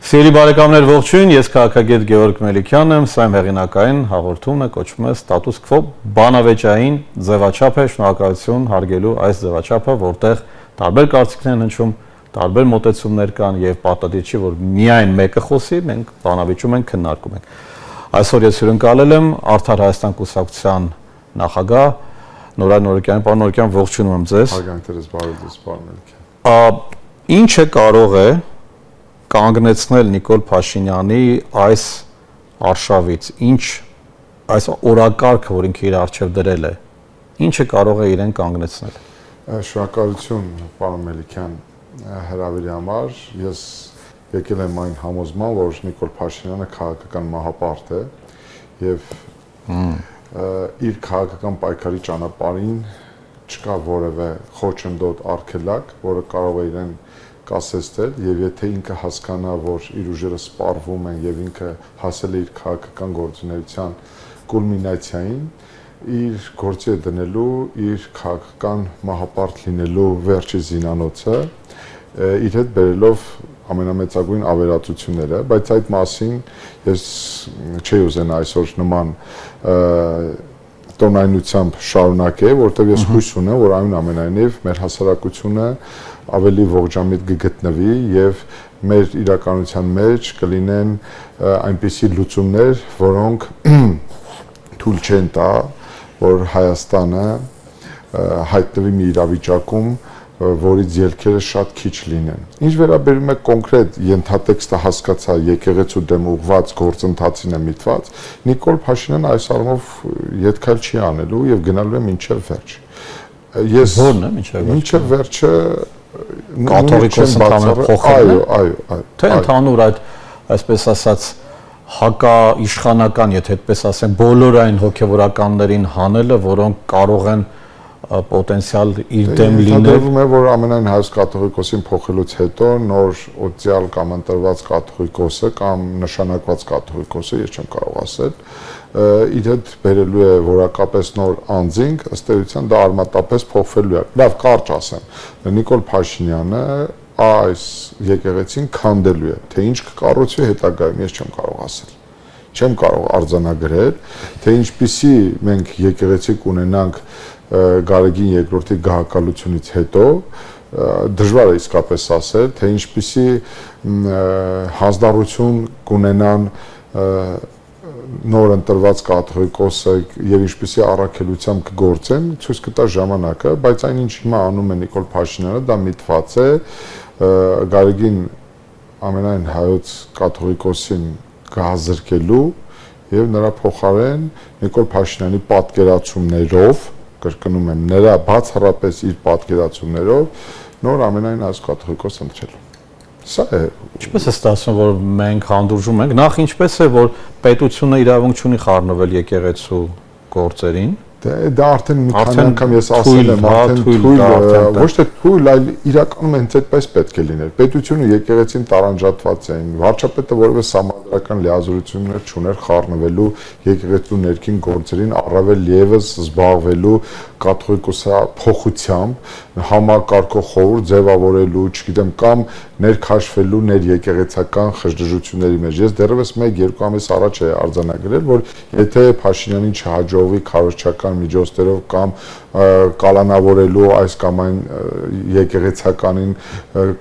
Սիրելի բարեկամներ, ողջույն, ես քաղաքագետ Գեորգ Մելիքյանն եմ, սա իմ հեղինակային հաղորդումն է, կոչվում է Status Quo բանավեճային ձևաչափ է, շնորհակալություն հարգելու այս ձևաչափը, որտեղ տարբեր կարծիքներ են հնչում, տարբեր մոտեցումներ կան եւ պարտադիր չի, որ միայն մեկը խոսի, մենք բանավեճում ենք, քննարկում ենք։ Այսօր ես հյուրընկալել եմ Արդար Հայաստան կուսակցության նախագահ Նորայր Նորեկյանին, պարոն Նորեկյան, ողջունում եմ ձեզ։ Հարգանքներս բարև ձեզ, պարոն Մելիքյան։ Ինչը կարող է կանգնեցնել Նիկոլ Փաշինյանի այս արշավից, ինչ այս օրակարգը, որ ինքը իր առջև դրել է, ինչը կարող է իրեն կանգնեցնել։ Շնորհակալություն, պարոն Մելիքյան, հրավերի համար։ Ես եկել եմ այն համոզման, որ Նիկոլ Փաշինյանը քաղաքական մահապարտ է եւ իր քաղաքական պայքարի ճանապարհին չկա որևէ խոչընդոտ արգելակ, որը կարող է իրեն կասեցնել եւ եթե ինքը հասկանա, որ իր ուժերը սպառվում են եւ ինքը հասել է իր քաղաքական գործունեության կուլմինացիային, իր գործի է դնելու իր քաղաքական մահապարտ լինելու վերջի զինանոցը, իր հետ բերելով ամենամեծագույն ավերածությունները, բայց այդ մասին ես չի ուզենա այսօր նման տոնայնությամբ շարունակել, որտեղ ես հույս ունեմ, որ այնուամենայնիվ մեր հասարակությունը ավելի ողջամիտ կգտնվի եւ մեր իրականության մեջ կլինեն այնպիսի լուծումներ, որոնք թույլ չեն տա, որ Հայաստանը հայտնվի մի իրավիճակում, որից ելքերը շատ քիչ լինեն։ Ինչ վերաբերում է կոնկրետ ենթատեքստը հասկացա եկեղեցու դեմ ուղղված գործընթացին է միտված, Նիկոլ Փաշինյանը այս առումով յետքայլ չի անելու եւ գնալու է մինչեւ վերջ։ Ես Որն է մինչեւ վերջը կաթողիկոսը ընդհանուր փոխել է։ Այո։ Թե ընդհանուր այդ այսպես ասած հակաիշխանական, եթե այդպես ասենք, բոլոր այն հոգևորականներին հանելը, որոնք կարող են պոտենցիալ իր դեմ լինել։ Դեպքում է, որ ամենայն հայոց կաթողիկոսին փոխելուց հետո նոր օծյալ կամ ընտրված կաթողիկոսը կամ նշանակված կաթողիկոսը, ես չեմ կարող ասել, իր հետ բերելու է որակապես նոր անձինք, ըստ էության դա արմատապես փոխվելու է։ Լավ, կարճ ասեմ, Նիկոլ Փաշինյանը այս եկեղեցին քանդելու է, թե ինչ կկառուցվի հետագայում, ես չեմ կարող ասել։ Չեմ կարող արձանագրել, թե ինչպիսի մենք եկեղեցի կունենանք Գարեգին երկրորդի գահակալությունից հետո, դժվար է իսկապես ասել, թե ինչպիսի հանձնառություն կունենան նոր ընտրված կաթողիկոսը եւ ինչպիսի առաքելությամբ կգործեն, ցույց կտա ժամանակը, բայց այնինչ հիմա անում է Նիկոլ Փաշինյանը, դա միտված է Գարեգին ամենայն հայոց կաթողիկոսին կհազրկելու եւ նրա փոխարեն Նիկոլ Փաշինյանի պատկերացումներով, կրկնում եմ, նրա բացառապես իր պատկերացումներով նոր ամենայն հայոց կաթողիկոս ընտրելու։ Սա է։ Ինչպես է ստացվում, որ մենք հանդուրժում ենք, նախ ինչպես է, որ պետությունը իրավունք չունի խառնվել եկեղեցու գործերին։ Դա արդեն մի քանի անգամ ես ասել եմ, արդեն թույլ, ոչ թե թույլ, այլ իրականում հենց այդպես պետք է լիներ։ Պետությունը եկեղեցին տարանջատված էին, վարչապետը որևէ համադրական լիազորություններ չուներ խառնվելու եկեղեցու ներքին գործերին, առավել եւս զբաղվելու կաթողիկոսափոխությամբ, համակարգող խորհուրդ ձևավորելու, չգիտեմ, կամ ներքաշվելու ներեկեղեցական խժդժությունների մեջ։ Ես դեռևս 1-2 ամիս առաջ էի արձանագրել, որ եթե Փաշինյանին չհաջողվի քարոզչական միջոցներով կամ կալանավորելու այս կամ այն եկեղեցականին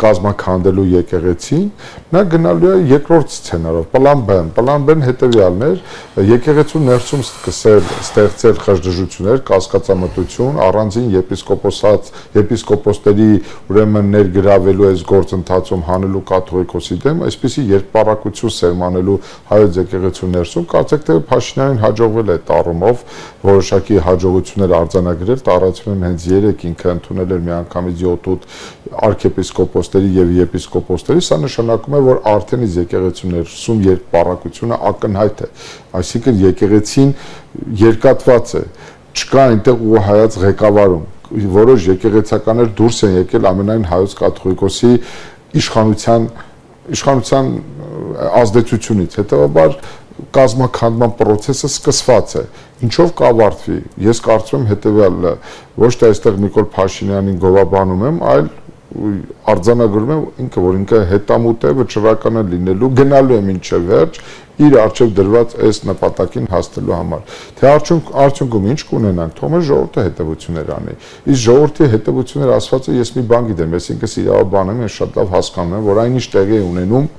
կազմաքանդելու եկեղեցին, նա գնալու է երկրորդ սցենարով, պլան B-ն հետևյալն էր, եկեղեցու ներսում սկսել ստեղծել խժդժություններ, կասկածամտություն, առանձին եպիսկոպոսների ուրեմն ներգրավելու այս գործընթացում հանելու կաթողիկոսի դեմ, այսպիսի երկպառակություն սերմանելու հայոց եկեղեցու ներսում, կարծեք թե Փաշինյանին հաջողվել է տառումով որոշակի հաջողություններ արձանագրել, տարածվում եմ հենց 3 ինքը ընդունել էր միանգամից 7-8 արքեպիսկոպոսների եւ եպիսկոպոսների, սա նշանակում է, որ արդեն իսկ եկեղեցու ներսում երկպառակությունը ակնհայտ է, այսինքն եկեղեցին երկատված է, չկա այնտեղ ուղղահայաց ղեկավարում, որոշ եկեղեցականներ դուրս են եկել ամենայն հայոց կաթողիկոսի իշխանության ազդեցությունից, հետեւաբար կազմաքանդման process-ը սկսված է։ Ինչով կավարտվի։ Ես կարծում եմ հետեւյալը, ոչ թե այստեղ Նիկոլ Փաշինյանին գովաբանում եմ, այլ արձանագրում եմ ինքը, որ ինքը հետամուտ է, վճռական է լինելու, գնալու է մինչև վերջ իր արժեք դրված այս նպատակին հասնելու համար։ Թե արդյունքում ինչ կունենանք, թող ժողովուրդը հետևություններ անի։ Իսկ ժողովրդի հետևություններ ասվածը ես մի բան գիտեմ, ես ինքս իրավաբան եմ, ես շատ լավ հասկանում եմ, որ այնինչ տեղի է ունենում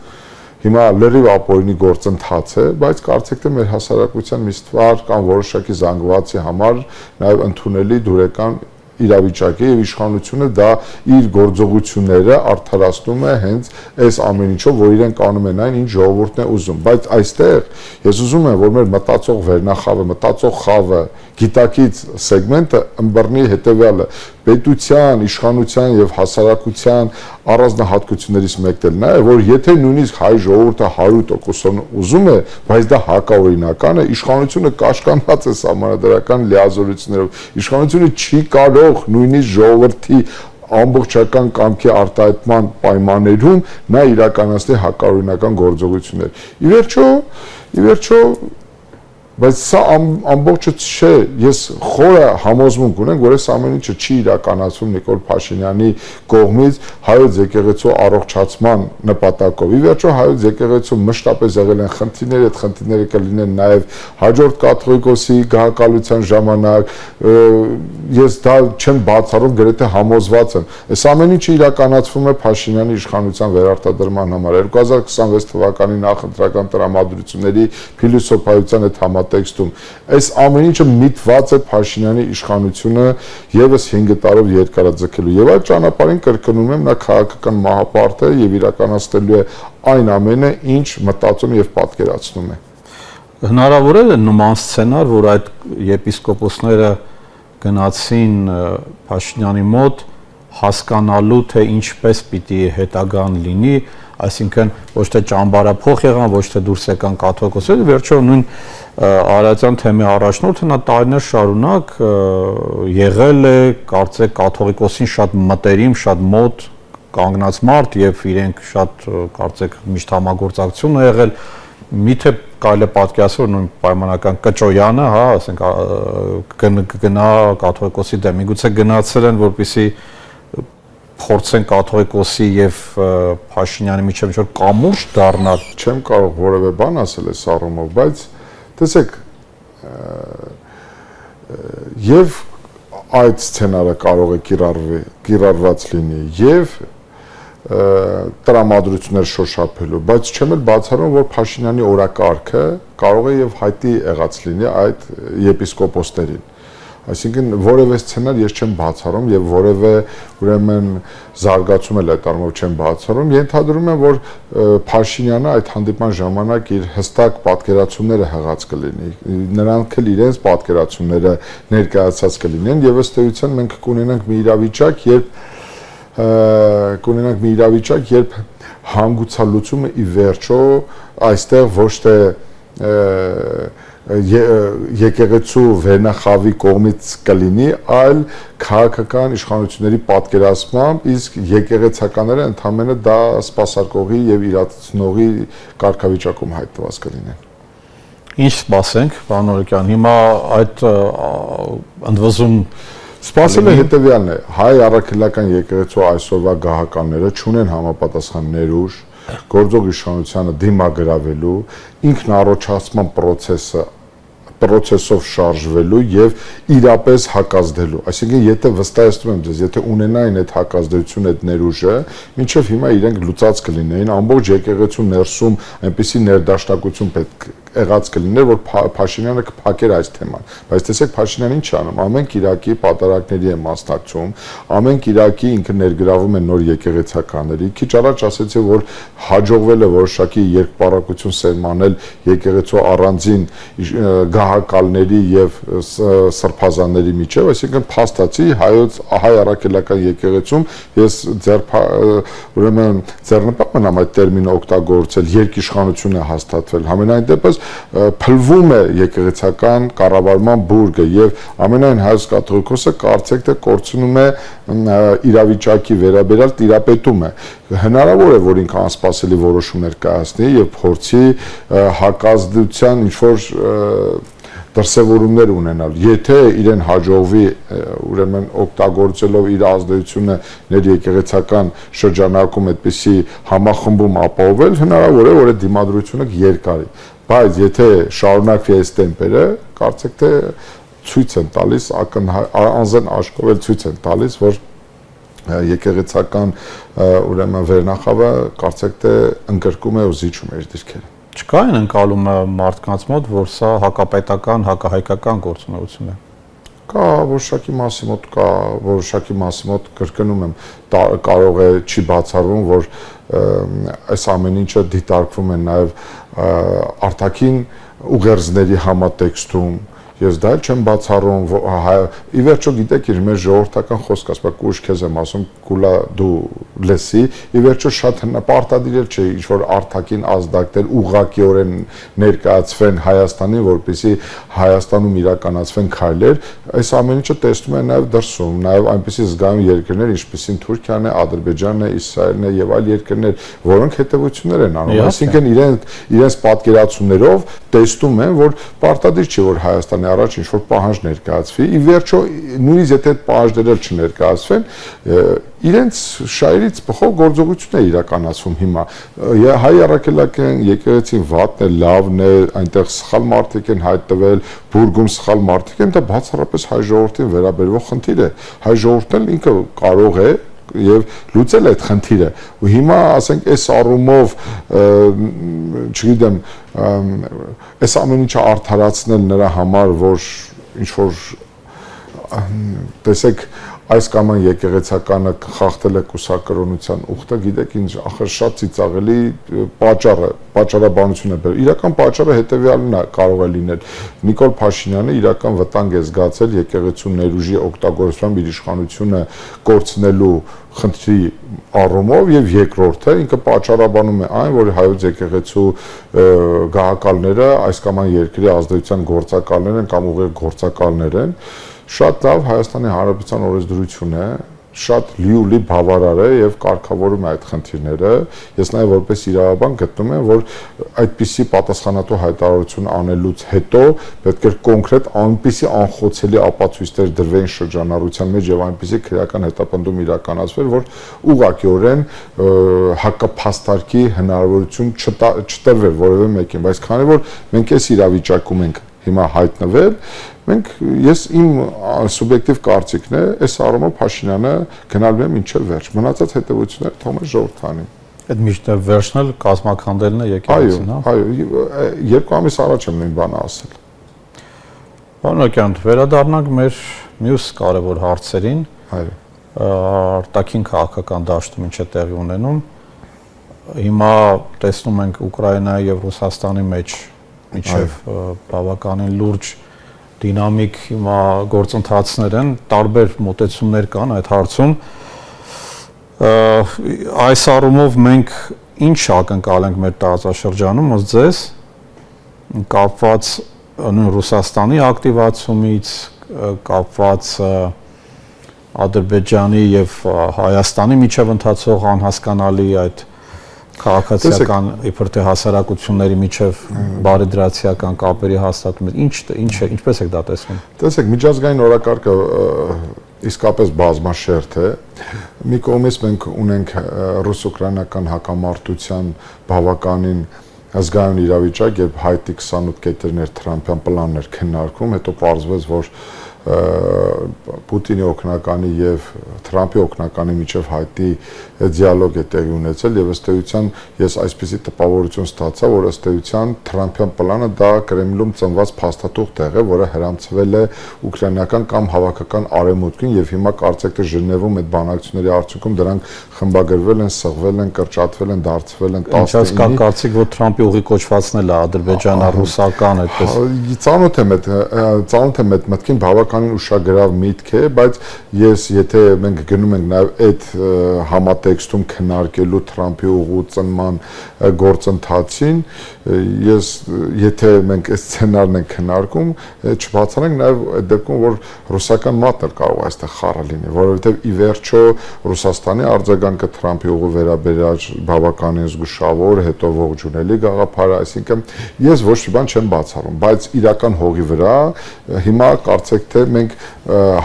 հիմա լրիվ ապօրինի գործընթաց է, բայց կարծեք թե մեր հասարակության մի ստվար կամ որոշակի զանգվածի համար նաև ընդունելի դուրեկան իրավիճակ է եւ իշխանությունը դա իր գործողությունները արդարացնում է հենց այս ամեն ինչով, որ իրենք անում են այն, ինչ ժողովուրդն է ուզում, բայց այստեղ ես ուզում եմ, որ մեր մտածող վերնախավը, մտածող խավը, գիտակից սեգմենտը ըմբռնի հետեւյալը. պետության, իշխանության եւ հասարակության առանձնահատկություններից մեկն էլ նա է, որ եթե նույնիսկ հայ ժողովուրդը 100% ուզում է, բայց դա հակաօրինական է, իշխանությունը կաշկանդած է սահմանադրական լիազորություններով, իշխանությունը չի կարող նույնիսկ ժողովրդի ամբողջական կամքի արտահայտման պայմաններում նա իրականացնի հակաօրինական գործողություններ։ Ի վերջո բայց սա ամբողջը չէ, ես խորը համոզմունք ունեմ, որ այս ամեն ինչը չի իրականացվում Նիկոլ Փաշինյանի կողմից հայոց եկեղեցու առողջացման նպատակով։ Ի վերջո հայոց եկեղեցու մշտապես եղել են խնդիրներ, այդ խնդիրները կլինեն նաև հաջորդ կաթողիկոսի գահակալության ժամանակ, ես դա չեմ բացառում, գրեթե համոզված եմ։ Այս ամեն ինչը իրականացվում է Փաշինյանի իշխանության վերարտադրման համար 2026 թվականի նախընտրական տրամադրությունների փիլիսոփայության այդ տեքստում այս ամեն ինչը միտված է Փաշինյանի իշխանությունը եւս 5 տարով երկարաձգելու եւ այդ ճանապարհին կրկնում եմ նա քաղաքական մահապարտ է եւ իրականացնելու է այն ամենը ինչ մտածում եւ պատկերացնում է հնարավոր է նման սցենար որ այդ եպիսկոպոսները գնացին Փաշինյանի մոտ հասկանալու թե ինչպես պիտի հետագան լինի այսինքն ոչ թե ճամբարափոխ եղան ոչ թե դուրս եկան կաթողիկոսները վերջո նույն Արարատյան թեմի առաջնորդը նա տարիներ շարունակ եղել է կարծեք կաթողիկոսին շատ մտերիմ, շատ մոտ կանգնած մարդ եւ իրենք շատ կարծեք միշտ համագործակցություն է եղել միթե կարելի է պատկերացնել որ նույն պայմանական Կճոյանը, հա, ասենք գնա կաթողիկոսի դեմ միգուցե գնացել են որպեսզի փորձեն կաթողիկոսի եւ Փաշինյանի միջև ինչ-որ կամուրջ դառնալ չեմ կարող որևէ բան ասել այս առումով բայց տեսեք եւ այդ սցենարը կարող է կիրառված լինի եւ տրամադրություններ շոշափելու բայց չեմ էլ բացառում որ Փաշինյանի օրակարգը կարող է եւ հայտի եղած լինի այդ եպիսկոպոսներին Այսինքն որևէ սցենար ես չեմ բացառում եւ որևէ ուրեմն զարգացում էլ այդ առումով չեմ բացառում ենթադրում եմ որ Փաշինյանը այդ հանդիպման ժամանակ իր հստակ պատկերացումները հղած կլինի նրանք էլ իրենց պատկերացումները ներկայացած կլինեն եւ ըստ էության մենք կունենանք մի իրավիճակ երբ հանգուցալուծումը ի վերջո այստեղ ոչ թե եկեղեցու վերնախավի կողմից կլինի, այլ քաղաքական իշխանությունների պատկերացմամբ, իսկ եկեղեցականները ընդհանրապես դա սպասարկողի եւ իրացնողի կարգավիճակում հայտնված կլինեն։ Ինչ սպասենք, պարոն Օրիկյան, հիմա այդ ընդվզում սպասելը հետեւյալն է, հայ առաքելական եկեղեցու այսօրվա գահականները չունեն համապատասխան ներուժ, գործող իշխանությանը դիմագրավելու, ինքնառաջացման process-ով շարժվելու եւ իրապես հակազդելու։ Այսինքն եթե վստահեցնում եմ ձեզ, եթե ունենային այդ հակազդեցությունը, այդ ներուժը, մինչեւ հիմա իրենք լուծած կլինեին, ամբողջ եկեղեցու ներսում այնպիսի ներդաշնակություն պետք եղած կլիներ, որ Փաշինյանը կփակեր այս թեման։ Բայց տեսեք Փաշինյանը ինչ անում, ամեն Կիրակի պատարակների է մասնակցում, ամեն Կիրակի ինքը ներգրավում է նոր եկեղեցականների։ Քիչ առաջ ասացի, որ հաջողվել է որոշակի երկպարակություն սերմանել եկեղեցու առանձին գահակալների եւ սրբազանների միջեւ, այսինքն փաստացի հայ առաքելական եկեղեցում ես ուրեմն ձեռնպահ եմ այդ տերմինը օգտագործել, երկիշխանություն է հաստատվել։ Համենայն դեպս փլվում է եկեղեցական կառավարման բուրգը եւ ամենայն հայոց կաթողիկոսը կարծեք թե կորցնում է իրավիճակի վերաբերյալ տիրապետում է հնարավոր է որ ինքը անսպասելի որոշումներ կայացնի եւ փորձի հակազդության ինչ որ դրսևորումներ ունենալ։ Եթե իրեն հաջողվի ուրեմն օգտագործելով իր ազդեցությունը ներեկեղեցական շրջանակում այդպիսի համախմբում ապահովել, հնարավոր է որ այդ դիմադրությունը երկարի։ Բայց եթե շարունակվի այս տեմպերը, կարծեք թե ցույց են տալիս անզեն աչքով էլ ցույց են տալիս, որ եկեղեցական ուրեմն վերնախավը կարծեք թե ընկրկում է ու զիջում է իր դիրքերը։ Չկա այն ընկալումը մարդկանց մոտ, որ սա հակապետական, հակահայկական գործունեություն է։ Կա որոշակի մասի մոտ, կա որոշակի մասի մոտ կրկնում եմ, կարող է չի բացառվում, որ այս ամեն ինչը դիտարկվում է նաև արտաքին ուղերձների համատեքստում, ես դա չեմ բացառում, ի վերջո գիտեք իր մեր ժողովրդական խոսք ասում, կուշ քեզ եմ ասում, կուլա դու լեսի, ի վերջո շատ պարտադիր չէ ինչ-որ արտաքին ազդակներ ուղղակիորեն ներկայացվեն Հայաստանին, որպեսզի Հայաստանում իրականացվեն քայլեր, այս ամեն ինչը տեսնում են նաև դրսում, նաև այնպիսի զգայուն երկրներ, ինչպիսին Թուրքիան է, Ադրբեջանն է, Իսրայելն է եւ այլ երկրներ, որոնք հետեւություններ են անում, այսինքն իրենց պատկերացումներով տեսնում են, որ պարտադիր չէ, որ Հայաստանը առաջ ինչ-որ պահանջ ներկայացվի, ի վերջո նույնիսկ եթե այդ պահանջները չներկայացվեն, իրենց շահերից բխող գործողություններ իրականացվում հիմա։ Հայ առաքելական եկեղեցին վատն է, լավն է, այնտեղ սխալ մարդիկ են հայտնվել, բուրգում սխալ մարդիկ են, դա բացառապես հայ ժողովրդին վերաբերող խնդիր է։ Հայ ժողովուրդն էլ ինքը կարող է եւ լուծել այդ խնդիրը ու հիմա ասենք այս առումով չգիտեմ այս ամեն ինչը արդարացնել նրա համար որ ինչ որ տեսեք այս կամ այն եկեղեցականը խախտել է կուսակրոնության ուխտը, գիտեք ինչ, ախր շատ ծիծաղելի պատճառաբանություն է բերել։ Իրական պատճառը հետևյալն է կարող է լինել։ Նիկոլ Փաշինյանը իրական վտանգ է զգացել եկեղեցու ներուժի օգտագործությամբ իր իշխանությունը կորցնելու խնդրի առումով եւ երկրորդը ինքը պատճառաբանում է այն, որ հայոց եկեղեցու գահակալները այս կամ այն երկրի ազդեցության գործակալներ են կամ ուղիղ գործակալներ են։ Շատ լավ Հայաստանի Հանրապետության օրենսդրություն է, շատ լիուլի բավարար է եւ կարգավորում է այդ խնդիրները։ Ես նաեւ որպես իրավաբան գտնում եմ, որ այդպիսի պատասխանատու հայտարարություն անելուց հետո պետք է կոնկրետ այնպիսի անխոցելի ապացույցներ դրվեն շրջանառության մեջ եւ այնպիսի քրեական հետապնդում իրականացվեր, որ ուղղակիորեն հակափաստարկի հնարավորություն չտրվեր որևէ մեկին, բայց քանի որ մենք այս իրավիճակում ենք հիմա հայտնվել, մենք ես իմ սուբյեկտիվ կարծիքն է, այս առումով Փաշինյանը գնալու է մինչև վերջ։ Մնացած հետևությունները թողում է ժողովրդանին։ Այդ միշտ վերջն էլ կազմակերպելն է եկեղեցին, հա։ Այո, 2 ամիս առաջ եմ նույն բանը ասել։ Պարոն Ակյան, վերադառնանք մեր մյուս կարևոր հարցերին։ Այո։ Արտաքին քաղաքական դաշտում ինչ է տեղի ունենում։ Հիմա տեսնում ենք Ուկրաինայի եւ Ռուսաստանի մեջ միջև բավականին լուրջ դինամիկ հիմա գործընթացներ են, տարբեր մոտեցումներ կան այդ հարցում։ Այս առումով մենք ինչ ակնկալենք մեր տարածաշրջանում, ըստ ձեզ, կապված նույն Ռուսաստանի ակտիվացումից, կապված Ադրբեջանի եւ Հայաստանի միջև ընթացող անհասկանալի այդ քաղաքացիական իբր թե հասարակությունների միջև բարեդրացիական կապերի հաստատում, ինչպես եք դա տեսնում։ Տեսեք, միջազգային օրակարգը իսկապես բազմաշերտ է։ Մի կողմից մենք ունենք ռուս-ուկրաինական հակամարտության բավականին ազգային իրավիճակ, երբ հայտի 28 կետերներ Թրամփյան պլաններ քննարկվում, հետո պարզվեց, որ Պուտինի օգնականի եւ Թրամփի օգնականի միջև հայտի դիալոգ է տեղի ունեցել եւ ըստ էության ես այսպիսի տպավորություն ստացա, որ ըստ էության Թրամփյան պլանը դա Կրեմլում ծնված փաստաթուղթ տեղ է, որը հրամցվել է ուկրաինական կամ հավաքական արևմուտքին եւ հիմա կարծեք թե Ժնևում այդ բանակցությունների արդյունքում դրանք խմբագրվել են, սղվել են, կրճատվել են, դարձվել են 19-ի։ Ինչպես կա կարծիք, որ Թրամփի ուղի կոչվածն է ադրբեջանա-ռուսական այդպես։ Ծանոթ եմ այդ մտքին բավականին ուշագրավ միտք է, բայց ես եթե մենք գնում ենք նաեւ այդ համատեքստում քննարկելու Թրամփի ուղու ծնման գործընթացին, ես եթե մենք այս սցենարն ենք քննարկում, չբացառենք նաեւ այդ դեպքում, որ ռուսական մատն կարող է այստեղ խառը լինի, որովհետեւ ի վերջո Ռուսաստանի արձագանքը Թրամփի ուղու վերաբերյալ բավականին զգուշավոր, հետո ողջունելի գաղափարը, այսինքն ես ոչ մի բան չեմ բացառում, բայց իրական հողի վրա հիմա կարծեք թե մենք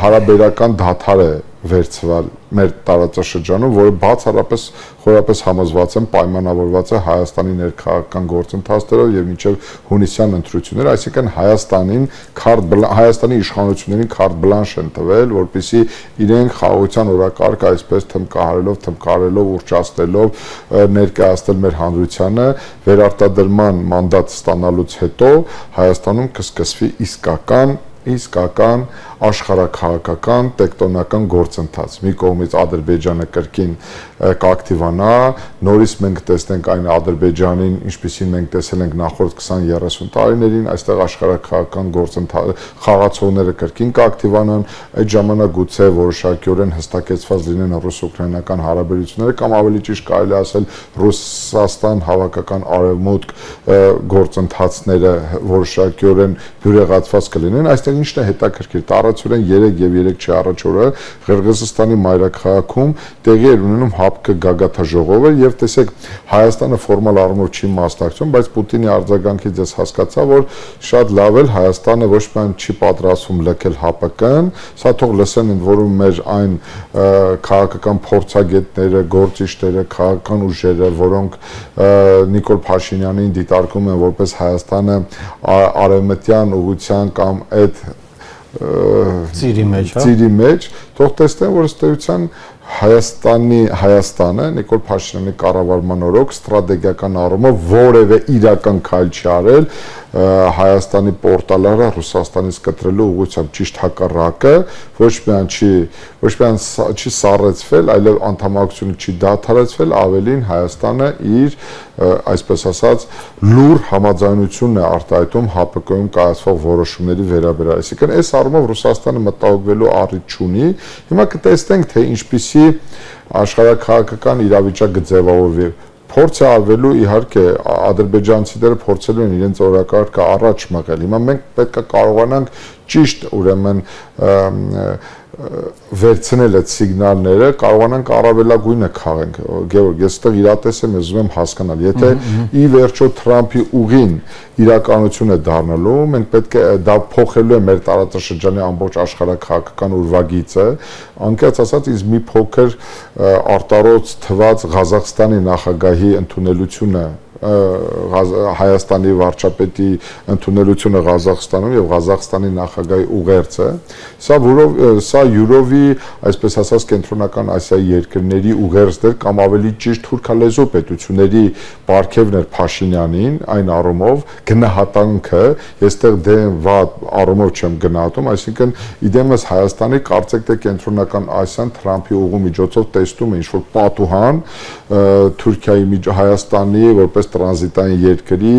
հարաբերական դադար է վերցվել մեր տարածաշրջանում, որը բացառապես խորապես համոզված եմ պայմանավորված է Հայաստանի ներքաղաքական գործընթացներով եւ մինչեւ հունիսյան ընտրությունները, այսինքն Հայաստանի իշխանություններին քարտ բլանշ են տվել, որպեսզի իրենք խաղաղության օրակարգ այսպես թմկարելով, ուրճացնելով ներկայացնել մեր հանրությանը վերարտադրման մանդատ ստանալուց հետո Հայաստանում կսկսվի իսկական աշխարհաքաղաքական տեկտոնական գործընթաց։ Մի կողմից Ադրբեջանը կրկին կակտիվանա, նորից մենք տեսնենք այն Ադրբեջանին, ինչպիսին մենք տեսել ենք նախորդ 20-30 տարիներին, այստեղ աշխարհաքաղաքական գործընթաց խաղացողները կրկին կակտիվանան, այդ ժամանակ գուցե որոշակիորեն հստակեցված լինեն ռուս-ուկրաինական հարաբերությունները կամ ավելի ճիշտ կարելի ասել Ռուսաստան հավաքական արևմուտք գործընթացները որոշակիորեն բյուրեղացված կլինեն։ Այստեղ ինչն է հետաքրքիր, տարածորեն 3 եւ 3 չի առաջ օրը Ղրղըզստանի մայրաքաղաքում տեղի էր ունենում ՀԱՊԿ գագաթաժողովը եւ տեսեք Հայաստանը ֆորմալ առումով չի մասնակցում, բայց Պուտինի արձագանքից ես հասկացա, որ շատ լավ է Հայաստանը ոչ միայն չի պատրաստվում լքել ՀԱՊԿ-ն, սա թող լսեն ընդ որում մեր այն քաղաքական փորձագետները, գործիչները, քաղաքական ուժերը, որոնք Նիկոլ Փաշինյանին դիտարկում են որպես Հայաստանը արևմտյան ուղղության կամ այդ ծիրի մեջ, թող տեսնեն, որ ըստ էության Հայաստանը Նիկոլ Փաշինյանի կառավարման օրոք ստրատեգիական առումով որևէ իրական քայլ չի արել Հայաստանի պորտալները Ռուսաստանից կտրելու ուղղությամբ, ճիշտ հակառակը, ոչ միայն չի սառեցվել, այլև անդամակցությունը չի դադարեցվել, ավելին Հայաստանը իր այսպես ասած լուր համաձայնությունն է արտահայտում ՀԱՊԿ-ում կայացվող որոշումների վերաբերյալ։ Այսինքն այս առումով Ռուսաստանը մտահոգվելու առիթ չունի։ Հիմա կտեսնենք, թե ինչպիսի աշխարհաքաղաքական իրավիճակ կձևավորվի։ Փորձ է արվելու իհարկե ադրբեջանցիները փորձելու են իրենց օրակարգը առաջ մղել։ Հիմա մենք պետք է կարողանանք ճիշտ ուրեմն վերցնել այդ սիգնալները, կարողանանք առավելագույնը քաղենք։ Գեորգ, ես այդտեղ իրատես եմ, ուզում եմ հասկանալ, եթե ի վերջո Թրամփի ուղին իրականություն է դառնալու, մենք պետք է դա փոխելու է մեր տարածաշրջանի ամբողջ աշխարհաքաղաքական ուրվագիծը, անկեղծ ասած, ինձ մի փոքր արտարոց թված Ղազախստանի նախագահի ընդունելությունը Հայաստանի վարչապետի ընդունելությունը Ղազախստանում եւ Ղազախստանի նախագահի ուղերձը, սա յուրովի, այսպես ասած, կենտրոնական Ասիայի երկրների ուղերձներ կամ ավելի ճիշտ թուրքալեզու պետությունների պարգևն էր Փաշինյանին, այն առումով գնահատանքը, ես այդտեղ դեմ վատ առումով չեմ գնահատում, այսինքն իդեմս Հայաստանի կարծեք թե կենտրոնական Ասիան Թրամփի ուղու միջոցով տեսնում է ինչ-որ պատուհան Թուրքիայի Հայաստանի որպես տրանզիտային երկրի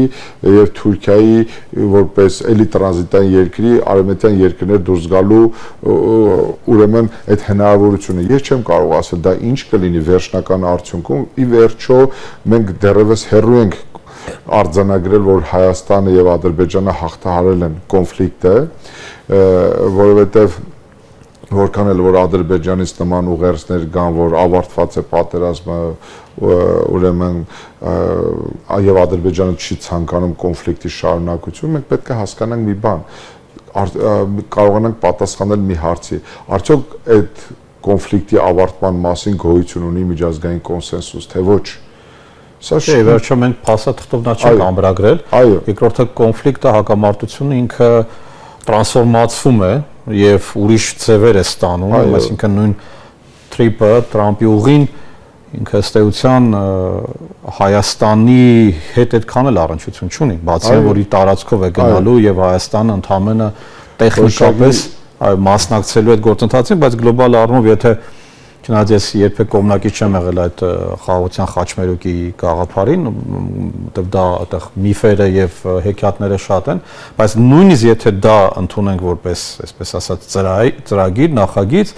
եւ Թուրքիայի որպես էլի տրանզիտային երկրի արևմտյան երկրներ դուրս գալու ուրեմն այդ հնարավորությունը ես չեմ կարող ասել դա ինչ կլինի վերջնական արդյունքում ի վերջո մենք դեռևս հեռու ենք արձանագրել որ Հայաստանը եւ Ադրբեջանը հաղթահարել են կոնֆլիկտը որովհետեւ որքան էլ որ Ադրբեջանից նման ուղերձներ կան, որ ավարտված է պատերազմը, ուրեմն եւ Ադրբեջանը չի ցանկանում կոնֆլիկտի շարունակություն, մենք պետք է հասկանանք մի բան, կարողանանք պատասխանել մի հարցի, արդյոք այդ կոնֆլիկտի ավարտման մասին գոյություն ունի միջազգային կոնսենսուս, թե ոչ։ Սա չէ, վերջում մենք փաստաթղթով նա չենք ամրագրել, երկրորդը կոնֆլիկտը հակամարտությունը ինքը տրանսֆորմացվում է եւ ուրիշ ձևեր է ստանում, այսինքն նույն թրիպը Թրամփի ուղին ինքը ըստ էության Հայաստանի հետ այդքան էլ առնչություն չունի, բացի որ իր տարածքով է գնալու եւ Հայաստանը ընդհանրապես տեխնիկապես մասնակցելու այդ գործընթացին, բայց գլոբալ առումով եթե չնայած ես երբեք կողմնակից չեմ եղել այդ խաղաղության խաչմերուկի գաղափարին, որտեղ դա այդտեղ միֆերը եւ հեքիաթները շատ են, բայց նույնիսկ եթե դա ընդունենք որպես, այսպես ասած, ծրագիր, նախագիծ,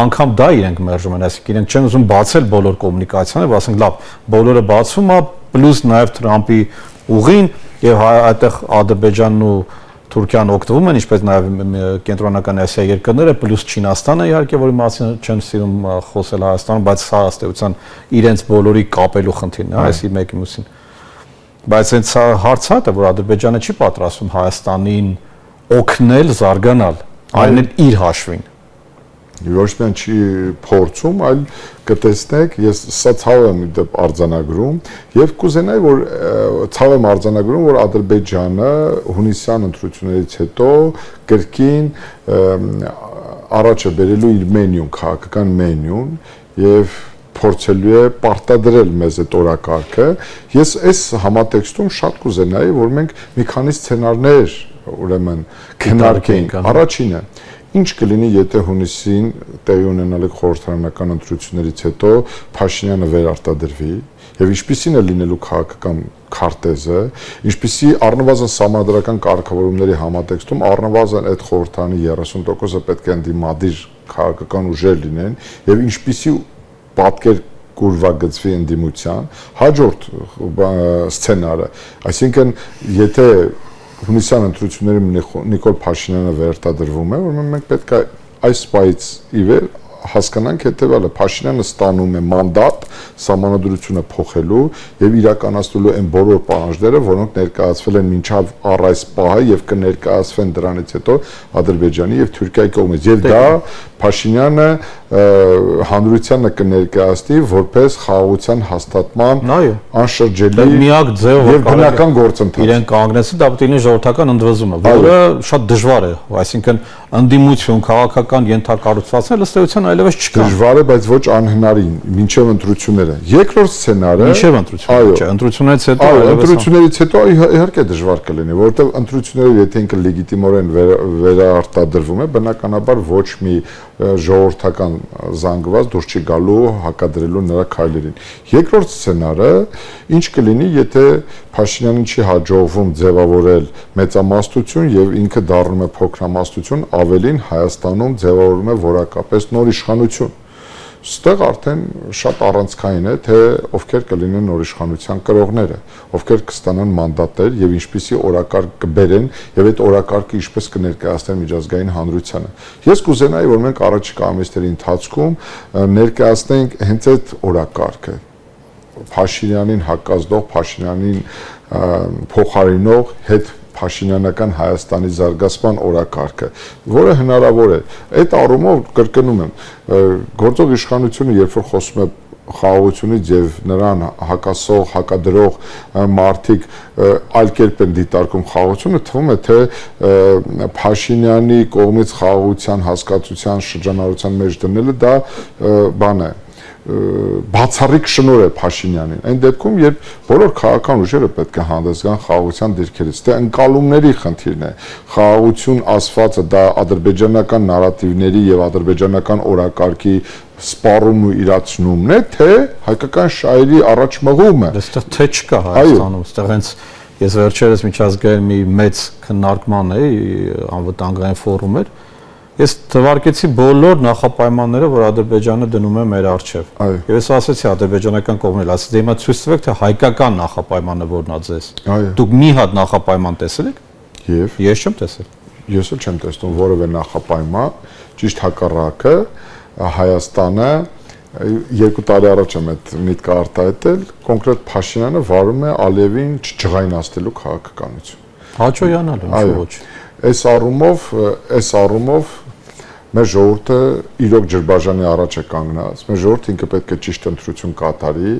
անգամ դա իրենք մերժում են, այսինքն իրենք չեն ուզում բացել բոլոր կոմունիկացիաները, ասենք լավ, բոլորը բացվում է, պլյուս նաեւ Թրամփի ուղին եւ այդտեղ Ադրբեջանն ու Թուրքիան օգտվում են, ինչպես նաև կենտրոնական Ասիայի երկրները, պլյուս Չինաստանը իհարկե, որի մասին չեն սիրում խոսել Հայաստանում, բայց սա ըստ էության իրենց բոլորի կապելու խնդիրն է, այսի մեկի մյուսին։ Բայց հենց հարցը, որ Ադրբեջանը չի պատրաստվում Հայաստանին օգնել զարգանալ, այն էլ իր հաշվին։ Ոչ միայն չի փորձում, այլ կտեսնեք, ես սա ցավ եմ դեպ արձանագրում եւ կուզենայի որ ցավ եմ արձանագրում, որ Ադրբեջանը հունիսյան ընտրություններից հետո կրկին առաջ է բերելու իր մենյուն, քաղաքական մենյուն եւ փորձելու է պարտադրել մեզ այդ օրակարգը։ Ես այս համատեքստում շատ կուզենայի, որ մենք մի քանի սցենարներ ուրեմն քննարկենք։ Առաջինը ինչ կլինի, եթե հունիսին տեղի ունենալիք խորհրդարանական ընտրություններից հետո Փաշինյանը վերարտադրվի եւ ինչպիսին է լինելու քաղաքական քարտեզը, ինչպիսի առնվազն համադրական կարգավորումների համատեքստում առնվազն այդ խորհրդարանի 30%-ը պետք է ընդդիմադիր քաղաքական ուժեր լինեն եւ ինչպիսի պատկեր կուրվագծվի ընդդիմության, հաջորդ սցենարը, այսինքն եթե հունիսյան ընտրություններում Նիկոլ Փաշինյանը վերարտադրվում է, ուրեմն մենք պետք է այս պայից ի վեր հասկանանք հետևյալը, Փաշինյանը ստանում է մանդատ սահմանադրությունը փոխելու եւ իրականացնելու այն բոլոր պահանջները, որոնք ներկայացվել են մինչև առ այս պահը եւ կներկայացվեն դրանից հետո Ադրբեջանի եւ Թուրքիայի կողմից։ Եվ դա Փաշինյանը հանրությանը կներկայացնի որպես խաղաղության հաստատման անշրջելի միակ ձևը եւ բնական գործընթաց։ Իրեն կանգնեցի, դա պետք է լինի ժողովրդական ընդվզումը, որը շատ դժվար է, այսինքն ընդդիմություն, քաղաքական ենթակառուցվածքն ըստ էության այլևս չկա։ Դժվար է, բայց ոչ անհնարին, մինչև ընտրությունները։ Երկրորդ սցենարը մինչև ընտրությունները, չէ, ընտրություններից հետո ընտրություններից հետո իհարկե դժվար կլինի, որովհետեւ ընտրությունները եթե ինքը լեգիտիմորեն վերարտադրվում է, բնականաբար ոչ մի ժողովրդական զանգված դուրս չի գալու հակադրելու նրա քայլերին։ Երկրորդ սցենարը ինչ կլինի, եթե Փաշինյանին չի հաջողվում ձևավորել մեծամասնություն եւ ինքը դառնում է փոքրամասնություն, ավելին Հայաստանում ձևավորում է որակապես նոր իշխանություն։ Ստեղ արդեն շատ առանցքային է, թե ովքեր կլինեն նոր իշխանության կրողները, ովքեր կստանան մանդատներ եւ ինչպիսի օրակարգ կբերեն եւ այդ օրակարգը ինչպես կներկայացնեն միջազգային հանրությանը։ Ես կուզենայի, որ մենք առաջիկա ամիսների ընթացքում ներկայացնենք հենց այդ օրակարգը, Փաշինյանին հակազդող, Փաշինյանին փոխարինող հետ Փաշինյանական Հայաստանի զարգացման օրակարգը, որը հնարավոր է։ Այդ առումով կրկնում եմ, գործող իշխանությունը երբ որ խոսում է խաղաղությունից եւ նրան հակասող, հակադրող մարդիկ այլ կերպ են դիտարկում խաղաղությունը, թվում է թե Փաշինյանի կողմից խաղաղության հասկացության շրջանառության մեջ դնելը դա բան է բացառիկ շնոր է Փաշինյանին։ Այն դեպքում, երբ բոլոր քաղաքական ուժերը պետք է հանդես գան խաղաղության դիրքերից, դե ընկալումների խնդիրն է։ Խաղաղություն ասվածը դա ադրբեջանական նարատիվների եւ ադրբեջանական օրակարգի սպառումն ու իրացնումն է, թե հայկական շահերի առաջ մղումը։ Այստեղ թե չկա Հայաստանում, այստեղ հենց ես վերջերս միջազգային մի մեծ քննարկման էի, անվտանգային ֆորում էր, ես թվարկեցի բոլոր նախապայմանները, որ Ադրբեջանը դնում է մեր առջև։ Եվ ես ասացի ադրբեջանական կողմին, ասեցի դե հիմա ցույց տվեք, թե հայկական նախապայմանը որն է ձեզ։ Դուք մի հատ նախապայման տեսել եք։ Եվ ես չեմ տեսել։ Ես էլ չեմ տեսնում որևէ նախապայման, ճիշտ հակառակը Հայաստանը 2 տարի առաջ եմ այդ միտքը արտահայտել, կոնկրետ Փաշինյանը վարում է Ալիևին չջղայնացնելու քաղաքականություն։ Հաջողանալու ոչ։ Այս առումով մեր ժողովուրդը իրոք ջրբաժանի առաջ է կանգնած։ Մեր ժողովուրդը ինքը պետք է ճիշտ ընտրություն կատարի։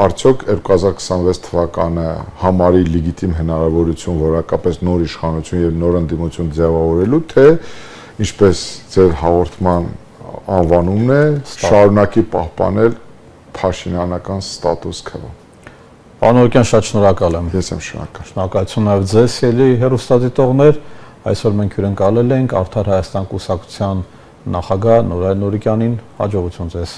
Արդյոք 2026 թվականը համարի լեգիտիմ հնարավորություն որակապես նոր իշխանություն եւ նոր ընդդիմություն ձևավորելու, թե ինչպես ձեր հաղորդման անվանումն է, շարունակի պահպանել Փաշինյանական ստատուս քվո։ Պարոն Օրքյան, շատ շնորհակալ եմ։ Ես եմ շնորհակալ։ Շնորհակալություն նաև ձեզ, ելի հեռուստադիտողներ։ Այսօր մենք հյուրընկալել ենք Արդար Հայաստան կուսակցության նախագահ Նորայր Նորիկյանին։ Հաջողություն ձեզ։